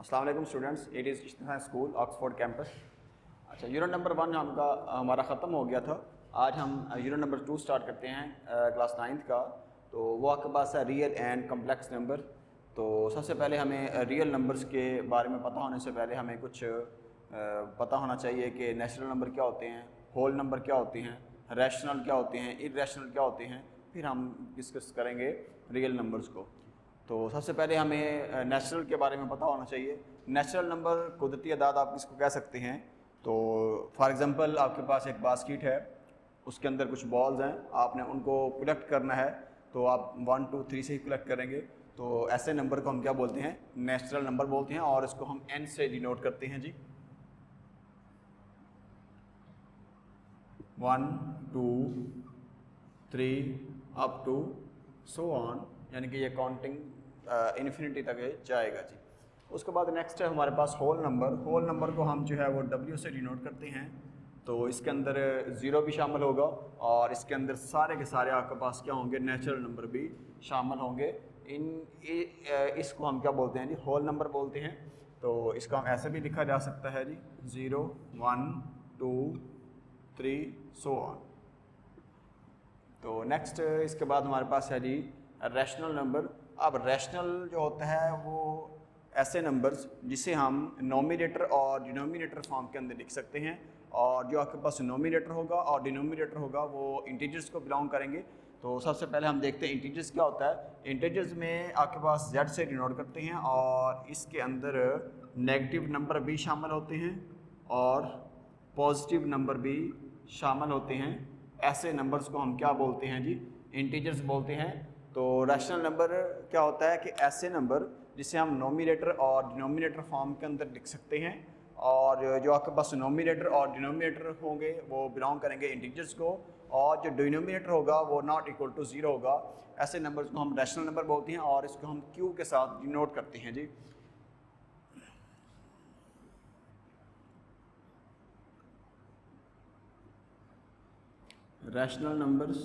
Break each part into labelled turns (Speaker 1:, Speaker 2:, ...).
Speaker 1: अस्सलाम वालेकुम students, it is Ishtihad school Oxford campus. अच्छा, यूनिट नंबर 1 हमारा ख़त्म हो गया था। आज हम यूनिट नंबर 2 स्टार्ट करते हैं क्लास 9th का। तो वो आपके पास है रियल एंड कम्प्लेक्स नंबर। तो सबसे पहले हमें रियल नंबर्स के बारे में पता होने से पहले हमें कुछ पता होना चाहिए कि नेचुरल नंबर क्या होते हैं, होल नंबर क्या होते हैं, रैशनल क्या होते हैं, इर्रेशनल क्या होते हैं। फिर हम डिस्कस करेंगे रियल नंबर्स को। तो सबसे पहले हमें नेचुरल के बारे में पता होना चाहिए। नेचुरल नंबर कुदरती अदाद आप इसको कह सकते हैं। तो फॉर एग्ज़ाम्पल आपके पास एक बास्केट है, उसके अंदर कुछ बॉल्स हैं, आपने उनको कलेक्ट करना है। तो आप 1 2 3 से ही कलेक्ट करेंगे। तो ऐसे नंबर को हम क्या बोलते हैं? नेचुरल नंबर बोलते हैं, और इसको हम n से डिनोट करते हैं जी। 1 2 3 अप टू सो ऑन, यानी कि ये काउंटिंग इन्फिनिटी तक जाएगा जी। उसके बाद नेक्स्ट है हमारे पास होल नंबर। होल नंबर को हम जो है वो W से डिनोट करते हैं। तो इसके अंदर ज़ीरो भी शामिल होगा, और इसके अंदर सारे के सारे आपके पास क्या होंगे? नेचुरल नंबर भी शामिल होंगे। इसको हम क्या बोलते हैं जी? होल नंबर बोलते हैं। तो इसको हम ऐसे भी लिखा जा सकता है जी, 0 1 2 3 सो ऑन। तो नेक्स्ट इसके बाद हमारे पास है जी रैशनल नंबर। अब रैशनल जो होता है वो ऐसे नंबर्स जिसे हम नोमिनेटर और डिनोमिनेटर फॉर्म के अंदर लिख सकते हैं। और जो आपके पास नोमिनेटर होगा और डिनोमिनेटर होगा वो इंटीजर्स को बिलोंग करेंगे। तो सबसे पहले हम देखते हैं इंटीजर्स क्या होता है। इंटीजर्स में आपके पास z से डिनोट करते हैं, और इसके अंदर नेगेटिव नंबर भी शामिल होते हैं और पॉजिटिव नंबर भी शामिल होते हैं। ऐसे नंबर्स को हम क्या बोलते हैं जी? इंटीजर्स बोलते हैं। तो रैशनल नंबर क्या होता है कि ऐसे नंबर जिसे हम नोमिनेटर और डिनोमिनेटर फॉर्म के अंदर लिख सकते हैं, और जो आपके पास नोमिनेटर और डिनोमिनेटर होंगे वो बिलोंग करेंगे इंटीजर्स को, और जो डिनोमिनेटर होगा वो नॉट इक्वल टू ज़ीरो होगा। ऐसे नंबर्स को हम रैशनल नंबर बोलते हैं, और इसको हम क्यू के साथ डिनोट करते हैं जी। रैशनल नंबर्स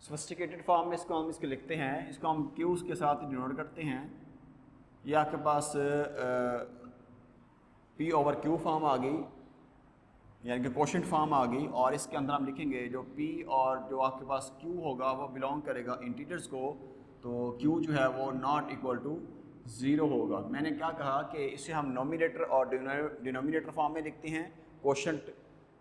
Speaker 1: सोफिस्टिकेटेड फॉर्म में इसको हम लिखते हैं, इसको हम क्यूज़ के साथ डिनोट करते हैं। ये आपके पास पी ओवर क्यू फॉर्म आ गई, यानी कि क्वोशंट फॉर्म आ गई। और इसके अंदर हम लिखेंगे जो पी और जो आपके पास क्यू होगा वो बिलोंग करेगा इंटीजर्स को। तो क्यू जो है वो नॉट इक्वल टू ज़ीरो होगा। मैंने क्या कहा कि इसे हम नोमिनेटर और डिनोमिनेटर फॉर्म में लिखते हैं, क्वोशंट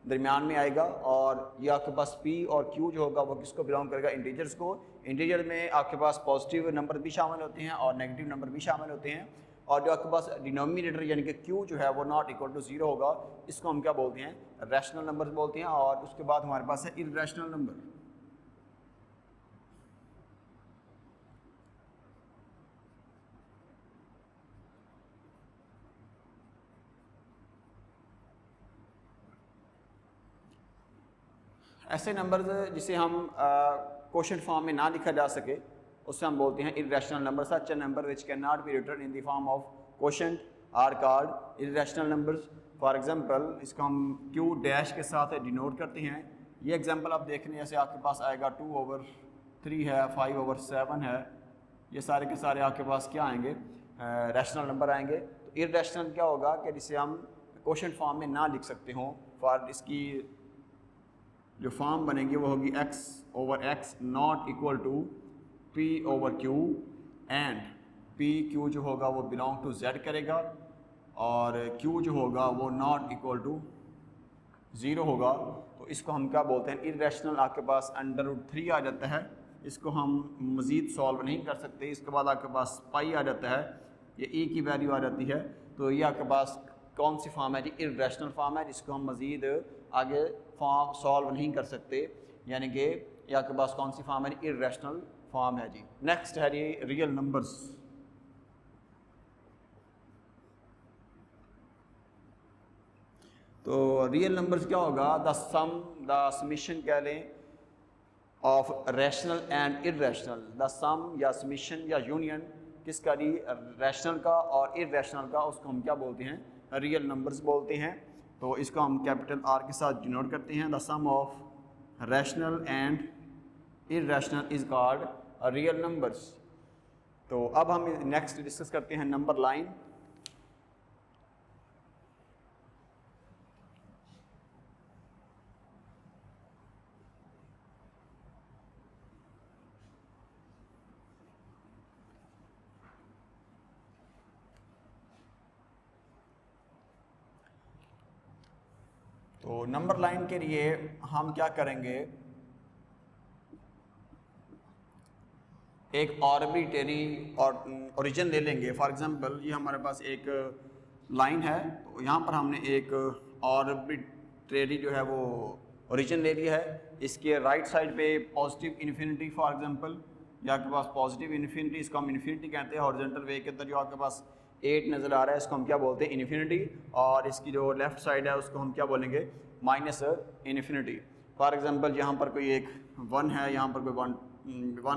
Speaker 1: दरमियान में आएगा। और ये आपके पास P और Q जो होगा वो किसको बिलोंग करेगा? इंटीजर्स को। इंटीजर में आपके पास पॉजिटिव नंबर भी शामिल होते हैं और नेगेटिव नंबर भी शामिल होते हैं। और जो आपके पास डिनोमिनेटर यानी कि Q जो है वो नॉट इक्वल टू ज़ीरो होगा। इसको हम क्या बोलते हैं? रैशनल नंबर बोलते हैं। और उसके बाद हमारे पास है इर्रेशनल नंबर। ऐसे नंबर जिसे हम क्वोशंट फॉर्म में ना लिखा जा सके उससे हम बोलते हैं irrational number. Such a number which can not be written in the form of quotient are called irrational numbers. For example इसको हम क्यू डैश के साथ डिनोट करते हैं। ये एग्जांपल आप देख रहे हैं, जैसे आपके पास आएगा 2/3 है, 5/7 है। ये सारे के सारे आपके पास क्या आएंगे? रैशनल नंबर आएंगे। तो इर्रेशनल क्या होगा कि जिसे हम क्वोशंट फॉर्म में ना लिख सकते हों। फॉर इसकी जो फॉर्म बनेगी वो होगी x/x not equal to p/q, and p/q जो होगा वो बिलोंग टू z करेगा, और q जो होगा वो नॉट इक्वल टू ज़ीरो होगा। तो इसको हम क्या बोलते हैं? इर्रेशनल। आपके पास √3 आ जाता है, इसको हम मज़ीद सॉल्व नहीं कर सकते। इसके बाद आपके पास पाई आ जाता है, ये e की वैल्यू आ जाती है। तो ये आपके पास कौन सी फॉर्म है जी? इर्रेशनल फॉर्म है, जिसको हम मज़ीद आगे फॉर्म सॉल्व नहीं कर सकते। यानी कि ये आपके पास कौन सी फॉर्म है? इर्रेशनल फॉर्म है जी। नेक्स्ट है जी रियल नंबर्स। तो रियल नंबर्स क्या होगा? द सम, द समीशन कह लें, of rational and irrational. The sum या समीशन या यूनियन किसका जी? रैशनल का और इर्रेशनल का, उसको हम क्या बोलते हैं? रियल नंबर्स बोलते हैं। तो इसको हम कैपिटल R के साथ डिनोट करते हैं। The sum of rational and irrational is called real numbers. तो अब हम नेक्स्ट डिस्कस करते हैं नंबर लाइन। तो नंबर लाइन के लिए हम क्या करेंगे, एक आर्बिट्रेरी और ओरिजिन ले लेंगे। फॉर एग्जांपल ये हमारे पास एक लाइन है, तो यहाँ पर हमने एक आर्बिट्रेरी जो है वो ओरिजिन ले लिया है। इसके राइट साइड पे पॉजिटिव इन्फिनिटी, फॉर एग्जांपल ये आपके पास पॉजिटिव इन्फिनिटी, इसको हम इन्फिनिटी कहते हैं। हॉरिजॉन्टल वे के अंदर जो आपके पास 8 नज़र आ रहा है, इसको हम क्या बोलते हैं, इन्फिनिटी। और इसकी जो लेफ्ट साइड है उसको हम क्या बोलेंगे, माइनस इन्फिनिटी। फॉर एग्जांपल यहाँ पर कोई एक 1 है, यहाँ पर कोई 1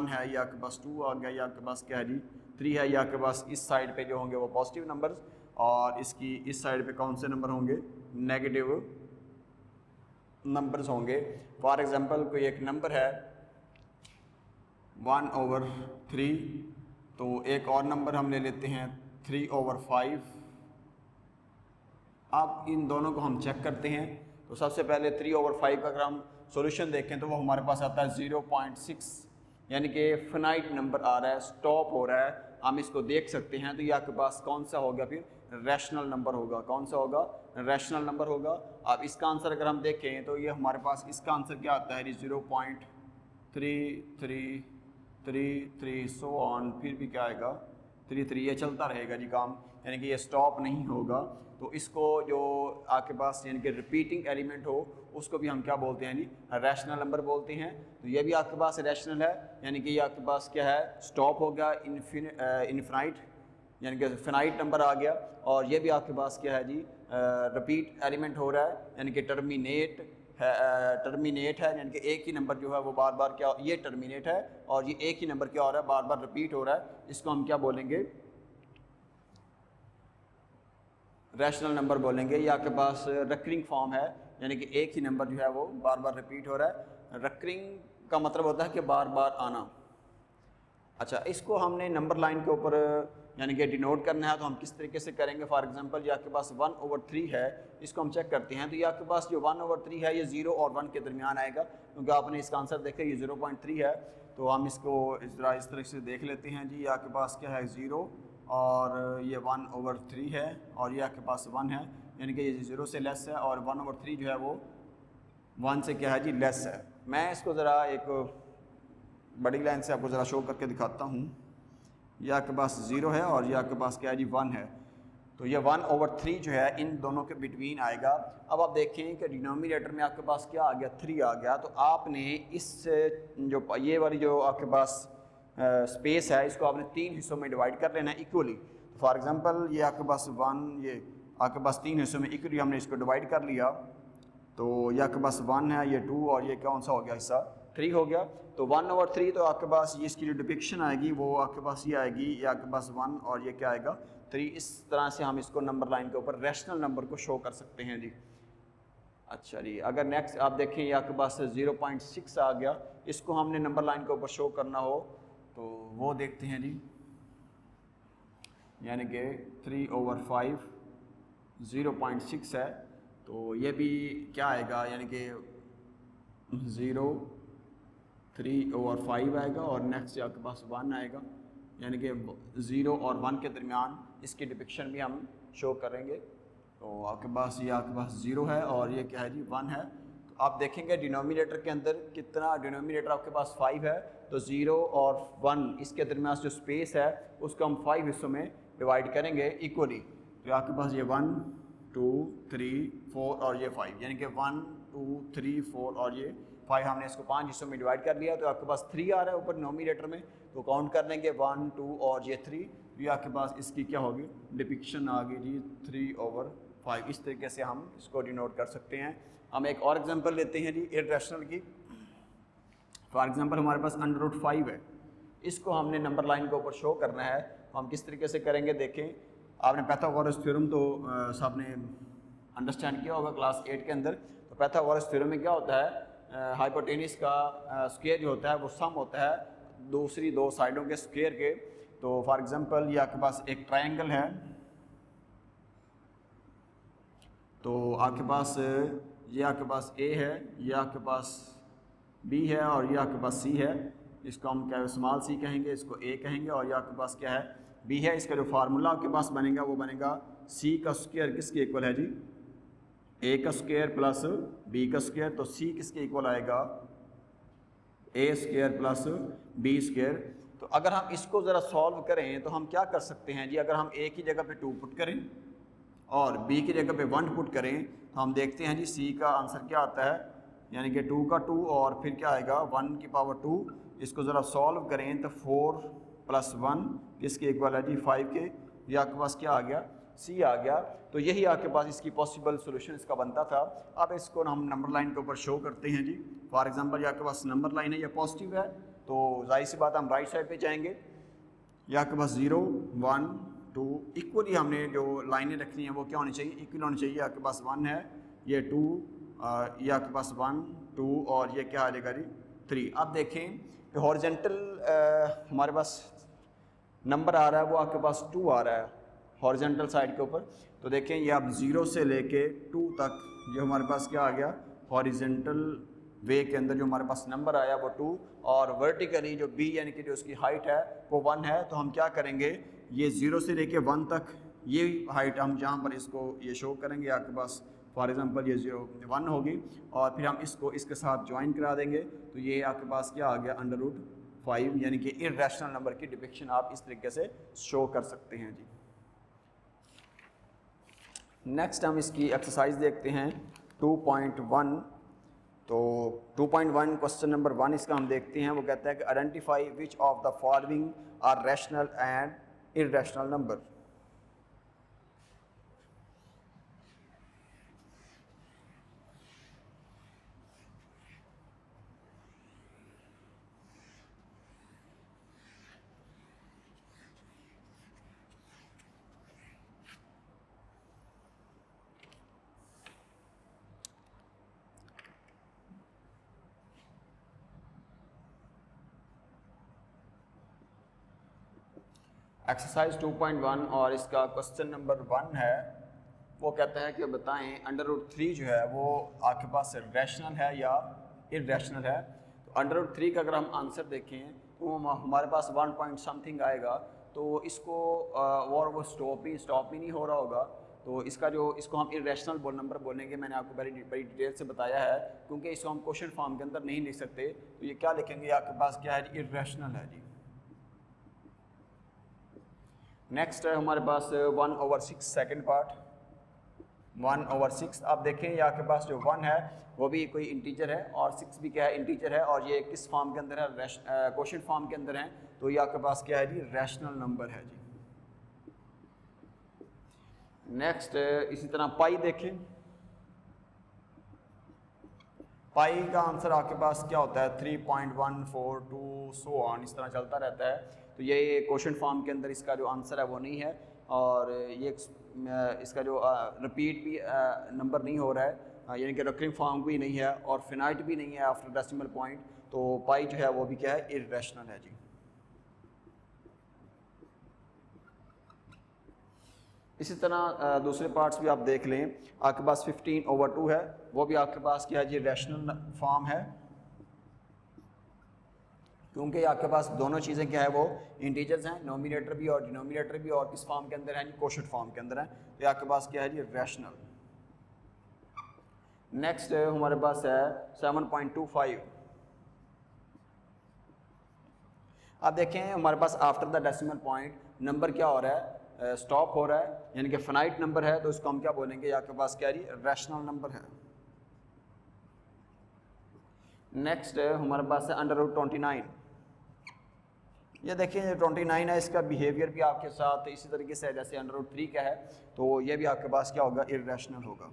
Speaker 1: है, या आपके पास 2 आ गया, या आपके पास क्या है जी 3 है, या आपके पास इस साइड पे जो होंगे वो पॉजिटिव नंबर्स, और इसकी इस साइड पे कौन से नंबर होंगे, नेगेटिव नंबर्स होंगे। फॉर एग्जांपल कोई एक नंबर है 1/3, तो एक और नंबर हम ले लेते हैं 3/5। अब इन दोनों को हम चेक करते हैं। तो सबसे पहले 3/5 का अगर हम सॉल्यूशन देखें तो वो हमारे पास आता है 0.6, यानी कि फिनाइट नंबर आ रहा है, स्टॉप हो रहा है, हम इसको देख सकते हैं। तो ये आपके पास कौन सा होगा, फिर रैशनल नंबर होगा। कौन सा होगा, रैशनल नंबर होगा। अब इसका आंसर अगर हम देखें तो ये हमारे पास इसका आंसर क्या आता है, 0.3333 सो ऑन, फिर भी क्या आएगा 33, ये चलता रहेगा जी काम, यानी कि ये स्टॉप नहीं होगा। तो इसको जो आपके पास यानी कि रिपीटिंग एलिमेंट हो उसको भी हम क्या बोलते हैं जी, रैशनल नंबर बोलते हैं। तो ये भी आपके पास रैशनल है, यानी कि ये आपके पास क्या है, स्टॉप हो गया, इनफिनाइट यानी कि फिनाइट नंबर आ गया। और ये भी आपके पास क्या है जी, रिपीट एलिमेंट हो रहा है, यानी कि टर्मिनेट है, यानी कि एक ही नंबर जो है वो बार बार क्या, ये टर्मिनेट है और ये एक ही नंबर क्या हो रहा है, बार बार रिपीट हो रहा है। इसको हम क्या बोलेंगे, रैशनल नंबर बोलेंगे। ये आपके पास रिकरिंग फॉर्म है, यानी कि एक ही नंबर जो है वो बार बार रिपीट हो रहा है। रिकरिंग का मतलब होता है कि बार बार आना। अच्छा, इसको हमने नंबर लाइन के ऊपर यानी कि डिनोट करना है, तो हम किस तरीके से करेंगे। फॉर एग्जांपल ये आपके पास 1/3 है, इसको हम चेक करते हैं। तो ये आपके पास जो 1/3 है ये 0 और 1 के दरमियान आएगा, क्योंकि आपने इसका आंसर देखा ये 0.3 है। तो हम इसको इस तरह से देख लेते हैं जी। ये आपके पास क्या है 0 और ये 1/3 है, और ये आपके पास 1 है, यानी कि ये 0 से लेस है, और 1/3 जो है वो 1 से क्या है जी, लेस है। मैं इसको ज़रा एक बड़ी लाइन से आपको ज़रा शो करके दिखाता हूँ। यह आपके पास 0 है और यह आपके पास क्या है जी 1 है। तो ये 1/3 जो है इन दोनों के बिटवीन आएगा। अब आप देखें कि डिनोमिनेटर में आपके पास क्या आ गया, 3 आ गया। तो आपने इस जो ये वाली जो आपके पास स्पेस है, इसको आपने 3 हिस्सों में डिवाइड कर लेना है इक्वली। तो फॉर एग्जांपल ये आपके पास 1, ये आपके पास 3 हिस्सों में इक्वली हमने इसको डिवाइड कर लिया। तो ये आपके पास 1 है, ये 2, और ये कौन सा हो गया हिस्सा, 3 हो गया। तो 1/3 तो आपके पास ये इसकी जो डिपिक्शन आएगी वो आपके पास ये आएगी, ये आपके पास 1 और ये क्या आएगा 3। इस तरह से हम इसको नंबर लाइन के ऊपर रैशनल नंबर को शो कर सकते हैं जी। अच्छा जी, अगर नेक्स्ट आप देखें ये आपके पास 0.6 आ गया, इसको हमने नंबर लाइन के ऊपर शो करना हो तो वो देखते हैं जी। यानी कि 3/5 0.6 है, तो ये भी क्या आएगा, यानी कि 3/5 आएगा, और नेक्स्ट आपके पास 1 आएगा, यानी कि 0 और 1 के दरमियान इसकी डिपिक्शन भी हम शो करेंगे। तो आपके पास ये आपके पास 0 है और ये क्या है जी 1 है। तो आप देखेंगे डिनोमिनेटर के अंदर कितना, डिनोमिनेटर आपके पास 5 है, तो 0 और 1 इसके दरमियान जो स्पेस है उसको हम 5 हिस्सों में डिवाइड करेंगे इक्वली। तो आपके पास ये 1 2 3 4 और ये 5, यानी कि 1 2 3 4 और ये 5, हमने इसको 5 हिस्सों में डिवाइड कर लिया। तो आपके पास 3 आ रहा है ऊपर डिनोमिनेटर में, तो काउंट कर लेंगे 1 2 और ये 3। ये आपके पास इसकी क्या होगी, डिपिक्शन आ गई जी 3/5। इस तरीके से हम इसको डिनोट कर सकते हैं। हम एक और एग्जांपल लेते हैं जी इररेशनल की। फॉर एग्जांपल हमारे पास √5 है, इसको हमने नंबर लाइन के ऊपर शो करना है। हम किस तरीके से करेंगे, देखें। आपने पाइथागोरस थ्योरम तो सबने अंडरस्टैंड किया होगा क्लास 8 के अंदर। तो पाइथागोरस थ्योरम में क्या होता है, हाइपोटेनस का स्क्वायर जो होता है वो सम होता है दूसरी 2 साइडों के स्क्वायर के। तो फॉर एग्जांपल ये आपके पास एक ट्रायंगल है, तो आपके पास ये आपके पास ए है, ये आपके पास बी है और ये आपके पास सी है। इसको हम क्या स्मॉल सी कहेंगे, इसको ए कहेंगे, और ये आपके पास क्या है बी है। इसका जो फार्मूला आपके पास बनेगा वो बनेगा सी का स्क्वायर किसके इक्वल है जी, ए का स्क्वायर प्लस बी का स्क्वायर। तो सी किसके इक्वल आएगा, ए स्क्वायर प्लस बी स्क्वायर। तो अगर हम इसको ज़रा सॉल्व करें तो हम क्या कर सकते हैं जी, अगर हम ए की जगह पे 2 पुट करें और बी की जगह पे 1 पुट करें तो हम देखते हैं जी सी का आंसर क्या आता है, यानी कि 2 का 2 और फिर क्या आएगा 1 की पावर 2। इसको ज़रा सॉल्व करें तो 4 + 1 किसके इक्वल है जी 5 के। ये आपके पास क्या आ गया, सी आ गया। तो यही आपके पास इसकी पॉसिबल सोल्यूशन इसका बनता था। अब इसको हम नंबर लाइन के ऊपर शो करते हैं जी। फॉर एग्जांपल ये आपके पास नंबर लाइन है, ये पॉजिटिव है, तो जाहिर सी बात हम राइट साइड पे जाएंगे। ये आपके पास 0 1 2 इक्वली हमने जो लाइनें रखनी हैं वो क्या होनी चाहिए, इक्वल होनी चाहिए। आपके पास 1 है, ये 2, ये आपके पास 1 2 और ये क्या आ जाएगा जी 3। अब देखें कि हॉरिजेंटल हमारे पास नंबर आ रहा है वो आपके पास 2 आ रहा है हॉरिजेंटल साइड के ऊपर। तो देखें ये आप 0 से लेके 2 तक ये हमारे पास क्या आ गया, हॉरिजेंटल वे के अंदर जो हमारे पास नंबर आया वो 2, और वर्टिकली जो b यानी कि जो उसकी हाइट है वो 1 है। तो हम क्या करेंगे, ये 0 से लेके 1 तक ये हाइट हम जहाँ पर इसको ये शो करेंगे, आपके पास फॉर एग्जांपल ये 1 होगी, और फिर हम इसको इसके साथ ज्वाइन करा देंगे। तो ये आपके पास क्या आ गया √5, यानी कि इर्रेशनल नंबर की डिपिक्शन आप इस तरीके से शो कर सकते हैं जी। नेक्स्ट हम इसकी एक्सरसाइज देखते हैं 2.1। तो 2.1 क्वेश्चन नंबर 1 इसका हम देखते हैं। वो कहता है कि identify which of the following are rational and irrational number. Exercise 2.1 और इसका क्वेश्चन नंबर 1 है। वो कहता है कि बताएं √3 जो है वो आपके पास रैशनल है या इर्रेशनल है। तो √3 का अगर हम आंसर देखें तो हमारे पास 1 पॉइंट समथिंग आएगा। तो इसको और वो स्टॉप ही नहीं हो रहा होगा। तो इसको हम इर्रेशनल नंबर बोलेंगे। मैंने आपको बड़ी डिटेल से बताया है, क्योंकि इसको हम क्वेश्चन फॉर्म के अंदर नहीं लिख सकते। तो ये क्या लिखेंगे, आपके पास क्या है, इर्रेशनल है जी। नेक्स्ट है हमारे पास 1/6 सेकेंड पार्ट 1/6। आप देखें ये आपके पास जो 1 है वो भी कोई इंटीजर है और 6 भी क्या है, इंटीजर है, और ये किस फॉर्म के अंदर है, क्वोशिएंट फॉर्म के अंदर है। तो ये आपके पास क्या है जी, रैशनल नंबर है जी। नेक्स्ट इसी तरह पाई देखें। पाई का आंसर आपके पास क्या होता है, 3.142 सो ऑन, इस तरह चलता रहता है। तो ये क्वोशिएंट फॉर्म के अंदर इसका जो आंसर है वो नहीं है, और ये इसका जो रिपीट भी नंबर नहीं हो रहा है, यानी कि रिकरिंग फॉर्म भी नहीं है और फिनाइट भी नहीं है आफ्टर डेसिमल पॉइंट। तो पाई जो है वो भी क्या है, इर्रेशनल है जी। इसी तरह दूसरे पार्ट्स भी आप देख लें। आपके पास 15/2 है, वो भी आपके पास क्या है जी, रैशनल फॉर्म है, क्योंकि आपके पास दोनों चीज़ें क्या है वो इंटीजर्स हैं, नोमिनेटर भी और डिनोमिनेटर भी, और किस फॉर्म के अंदर है जी, क्वोशिएंट फॉर्म के अंदर है। तो आपके पास क्या है जी, रैशनल। नेक्स्ट हमारे पास है 7.25। आप देखें हमारे पास after the decimal point number क्या हो रहा है, स्टॉप हो रहा है, यानी कि फाइनाइट नंबर है। तो इसको हम क्या बोलेंगे, आपके पास क्या है, रैशनल नंबर है। नेक्स्ट हमारे पास है √29। ये देखिए 29 है, इसका बिहेवियर भी आपके साथ इसी तरीके से है जैसे √3 का है। तो ये भी आपके पास क्या होगा, इर्रेशनल होगा।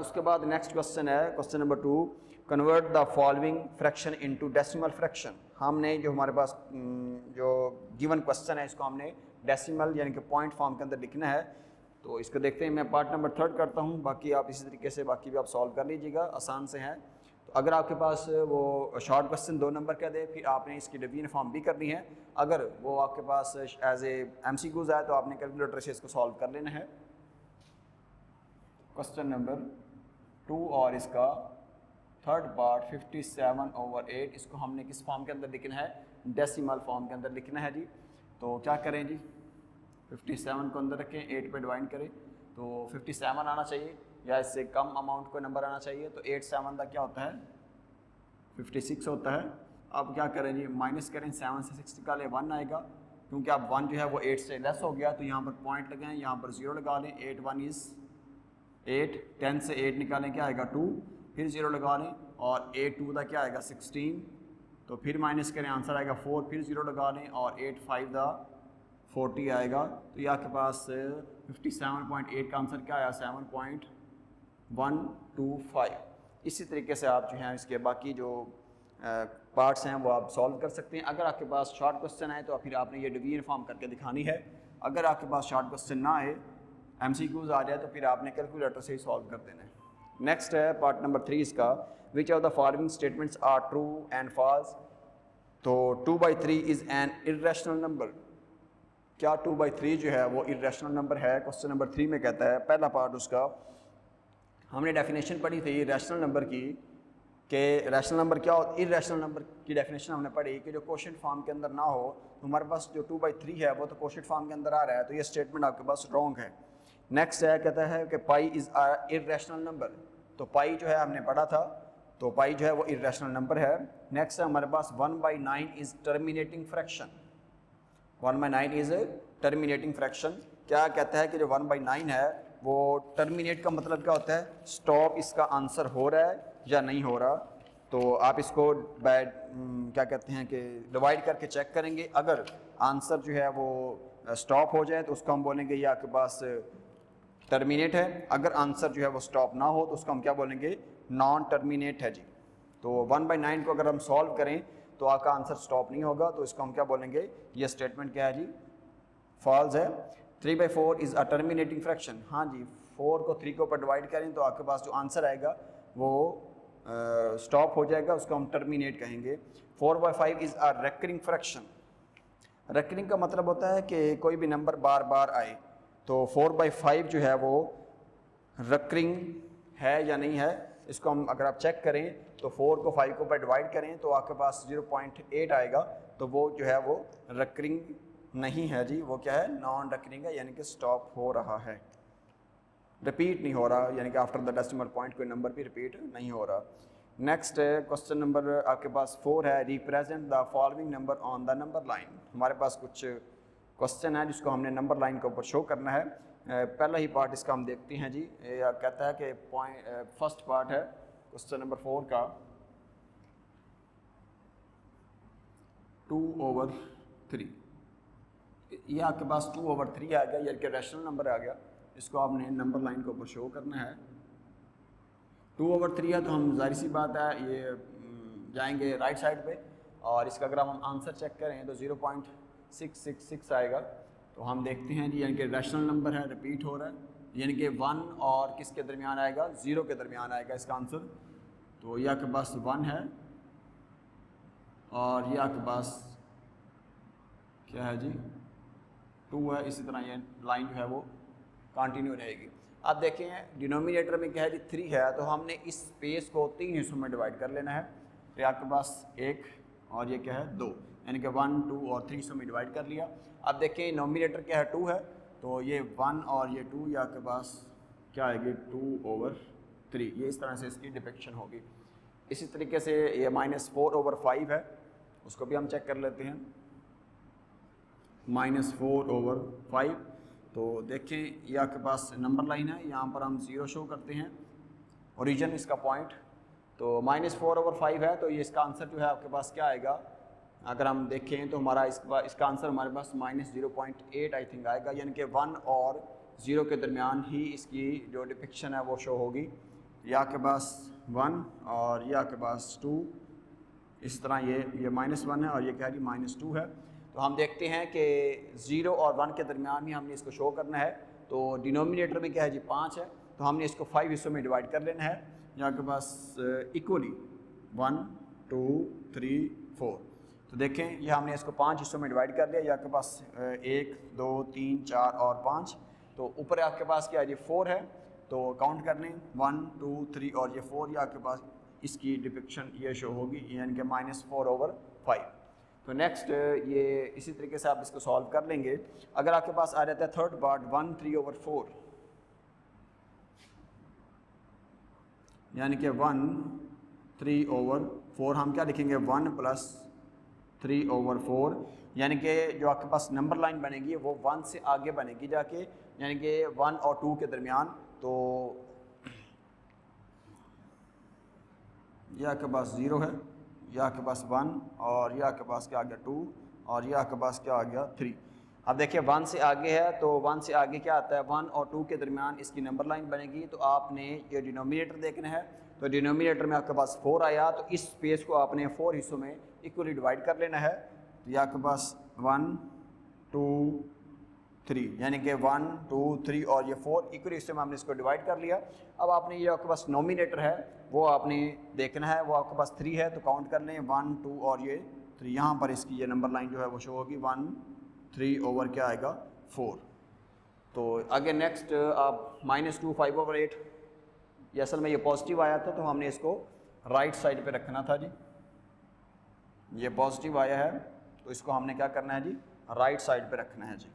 Speaker 1: उसके बाद नेक्स्ट क्वेश्चन है question number 2, convert the following fraction into decimal fraction. हमने जो हमारे पास जो गिवन क्वेश्चन है इसको हमने डेसिमल यानी कि पॉइंट फॉर्म के अंदर लिखना है। तो इसको देखते हैं, मैं पार्ट नंबर 3 करता हूँ, बाकी आप इसी तरीके से बाकी भी आप सॉल्व कर लीजिएगा, आसान से हैं। तो अगर आपके पास वो शॉर्ट क्वेश्चन 2 नंबर का दे, फिर आपने इसकी डिवीजन फॉर्म भी करनी है। अगर वो आपके पास एज ए MCQs आए तो आपने कैलकुलेटर से इसको सॉल्व कर लेना है। क्वेश्चन नंबर 2 और इसका थर्ड पार्ट 57/8, इसको हमने किस फॉर्म के अंदर लिखना है? डेसिमल फॉर्म के अंदर लिखना है जी। तो क्या करें जी, 57 को अंदर रखें, 8 पे डिवाइड करें तो 57 आना चाहिए, या इससे कम अमाउंट कोई नंबर आना चाहिए। तो 8 7 का क्या होता है? 56 होता है। अब क्या करें जी, माइनस करें, 7 से 6 निकालें, 1 आएगा। क्योंकि अब 1 जो है वो 8 से लेस हो गया, तो यहाँ पर पॉइंट लगाएं, यहाँ पर 0 लगा लें। 8 1 इज़ 8, 10 से 8 निकालें, क्या आएगा? 2, फिर 0 लगा लें, और 8 2 का क्या आएगा? 16, तो फिर माइनस करें, आंसर आएगा 4, फिर 0 लगा लें, और 8 5 का 40 आएगा। तो ये आपके पास 57.8 का आंसर क्या आया? 7.125। इसी तरीके से आप जो हैं इसके बाकी जो पार्ट्स हैं वो आप सॉल्व कर सकते हैं। अगर आपके पास शॉर्ट क्वेश्चन आए तो फिर आपने ये डिवीजन फॉर्म करके दिखानी है। अगर आपके पास शॉर्ट क्वेश्चन ना आए, MCQs आ जाए, तो फिर आपने कैलकुलेटर से ही सॉल्व कर देना है। नेक्स्ट है पार्ट नंबर 3 इसका, which of the following statements are true and false. तो 2/3 इज़ एन इर्रेशनल नंबर। क्या 2/3 जो है वो इर्रेशनल नंबर है? क्वेश्चन नंबर 3 में कहता है, पहला पार्ट उसका हमने डेफिनेशन पढ़ी थी रैशनल नंबर की, कि रैशनल नंबर क्या हो। इर्रेशनल नंबर की डेफिनेशन हमने पढ़ी कि जो क्वोशिएंट फॉर्म के अंदर ना हो, तो हमारे पास जो 2/3 है वो तो क्वोशिएंट फॉर्म के अंदर आ रहा है, तो ये स्टेटमेंट आपके पास रॉन्ग है। नेक्स्ट है, कहता है कि पाई इज़ अ इर्रेशनल नंबर। तो पाई जो है हमने पढ़ा था, तो पाई जो है वो इर्रेशनल नंबर है। नेक्स्ट है हमारे पास 1/9 is terminating fraction. 1/9 is terminating fraction. क्या कहता है कि जो 1/9 है वो टर्मिनेट का मतलब क्या होता है? स्टॉप इसका आंसर हो रहा है या नहीं हो रहा। तो आप इसको क्या कहते हैं कि डिवाइड करके चेक करेंगे। अगर आंसर जो है वो स्टॉप हो जाए तो उसको हम बोलेंगे ये आपके पास टर्मिनेट है। अगर आंसर जो है वो स्टॉप ना हो तो उसको हम क्या बोलेंगे? नॉन टर्मिनेट है जी। तो 1/9 को अगर हम सॉल्व करें तो आपका आंसर स्टॉप नहीं होगा, तो इसको हम क्या बोलेंगे? ये स्टेटमेंट क्या है जी? फॉल्स है। 3/4 इज़ अ टर्मिनेटिंग फ्रैक्शन। हाँ जी, 4 को 3 के ऊपर डिवाइड करें तो आपके पास जो आंसर आएगा वो स्टॉप हो जाएगा, उसको हम टर्मिनेट कहेंगे। 4/5 is a recurring fraction. Recurring का मतलब होता है कि कोई भी नंबर बार बार आए। तो 4/5 जो है वो रेकरिंग है या नहीं है, इसको हम अगर आप चेक करें तो 4 को 5 के ऊपर डिवाइड करें तो आपके पास 0.8 आएगा, तो वो जो है वो रेकरिंग नहीं है जी। वो क्या है? नॉन रेकरिंग है, यानी कि स्टॉप हो रहा है, रिपीट नहीं हो रहा, यानी कि आफ्टर द डेसिमल पॉइंट कोई नंबर भी रिपीट नहीं हो रहा। नेक्स्ट क्वेश्चन नंबर आपके पास 4 है, represent the following number on the number line. हमारे पास कुछ क्वेश्चन है जिसको हमने नंबर लाइन के ऊपर शो करना है। पहला ही पार्ट इसका हम देखते हैं जी। कहता है कि फर्स्ट पार्ट है क्वेश्चन नंबर 4 का, 2/3। ये आपके पास 2/3 आ गया, यानी कि रैशनल नंबर आ गया। इसको आपने नंबर लाइन के ऊपर शो करना है। 2/3 है तो हम जाहिर सी बात है ये जाएंगे राइट साइड पे, और इसका अगर हम आंसर चेक करें तो 0.666 आएगा। तो हम देखते हैं जी, यानी कि रैशनल नंबर है, रिपीट हो रहा है, यानी कि 1 और किसके दरमियान आएगा? 0 के दरमियान आएगा इसका आंसर। तो ये आपके पास 1 है, और ये आपके पास क्या है जी? 2 है। इसी तरह ये लाइन जो है वो कंटिन्यू रहेगी। अब देखें डिनोमिनेटर में क्या है जी? 3 है, तो हमने इस स्पेस को 3 हिस्सों में डिवाइड कर लेना है। तो आपके पास 1 और ये क्या है? 2, यानी कि 1 2 और 3 हिस्सों में डिवाइड कर लिया। अब देखें नोमिनेटर क्या है? 2 है, तो ये 1 और ये 2, ये आपके पास क्या आएगी? 2/3। ये इस तरह से इसकी डिपिक्शन होगी। इसी तरीके से ये -4/5 है, उसको भी हम चेक कर लेते हैं। -4/5, तो देखें ये आपके पास नंबर लाइन है, यहाँ पर हम 0 शो करते हैं, ओरिजिन इसका पॉइंट। तो -4/5 है, तो ये इसका आंसर जो है आपके पास क्या आएगा? अगर हम देखें तो हमारा इसका आंसर हमारे पास -0.8 आई थिंक आएगा, यानी कि 1 और 0 के दरमियान ही इसकी जो डिपिक्शन है वो शो होगी। ये आपके पास 1 और ये आपके पास 2, इस तरह ये -1 है और ये क्या है? -2 है। तो हम देखते हैं कि 0 और 1 के दरमियान ही हमने इसको शो करना है। तो डिनोमिनेटर में क्या है जी? 5 है, तो हमने इसको 5 हिस्सों में डिवाइड कर लेना है। यहाँ के पास इक्वली 1 2 3 4। तो देखें ये हमने इसको 5 हिस्सों में डिवाइड कर लिया। ये आपके पास 1 2 3 4 और 5। तो ऊपर आपके पास क्या है जी 4 है, तो काउंट कर लें 1 2 3 और ये 4, ये आपके पास इसकी डिपिक्शन ये शो होगी, यानी कि -4/5। तो नेक्स्ट ये इसी तरीके से आप इसको सॉल्व कर लेंगे। अगर आपके पास आ जाता है थर्ड पार्ट 1 3/4, यानी कि 1 3/4, हम क्या लिखेंगे 1 + 3/4, यानी कि जो आपके पास नंबर लाइन बनेगी वो 1 से आगे बनेगी जाके, यानी कि 1 और 2 के दरमियान। तो यह आपके पास 0 है, यह आपके पास 1, और यह आपके पास क्या आ गया 2, और यह आपके पास क्या आ गया 3। अब देखिए 1 से आगे है, तो 1 से आगे क्या आता है 1 और 2 के दरमियान इसकी नंबर लाइन बनेगी। तो आपने ये डिनोमिनेटर देखना है, तो डिनोमिनेटर में आपके पास 4 आया, तो इस स्पेस को आपने 4 हिस्सों में इक्वली डिवाइड कर लेना है। तो यह आपके पास 1 2 3, यानी कि 1 2 3 और ये 4 इक्वली हिस्से में हमने इसको डिवाइड कर लिया। अब आपने ये आपके पास नोमिनेटर है वो आपने देखना है, वो आपके पास 3 है, तो काउंट कर लें 1 2 और ये 3। यहाँ पर इसकी ये नंबर लाइन जो है वो शो होगी 1 3 ओवर क्या आएगा 4। तो आगे नेक्स्ट आप -2 5/8, ये असल में ये पॉजिटिव आया था, तो हमने इसको राइट साइड पे रखना था जी। ये पॉजिटिव आया है, तो इसको हमने क्या करना है जी राइट साइड पे रखना है जी।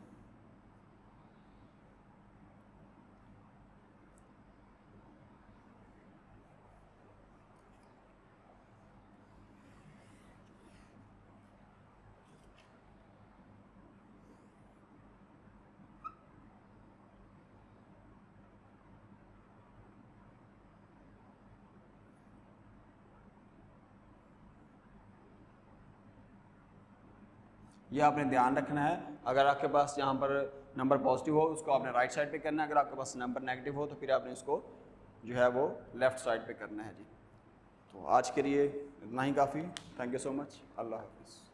Speaker 1: ये आपने ध्यान रखना है, अगर आपके पास यहाँ पर नंबर पॉजिटिव हो उसको आपने राइट साइड पे करना है, अगर आपके पास नंबर नेगेटिव हो तो फिर आपने इसको जो है वो लेफ़्ट साइड पे करना है जी। तो आज के लिए इतना ही काफ़ी। Thank you so much. अल्लाह हाफिज़।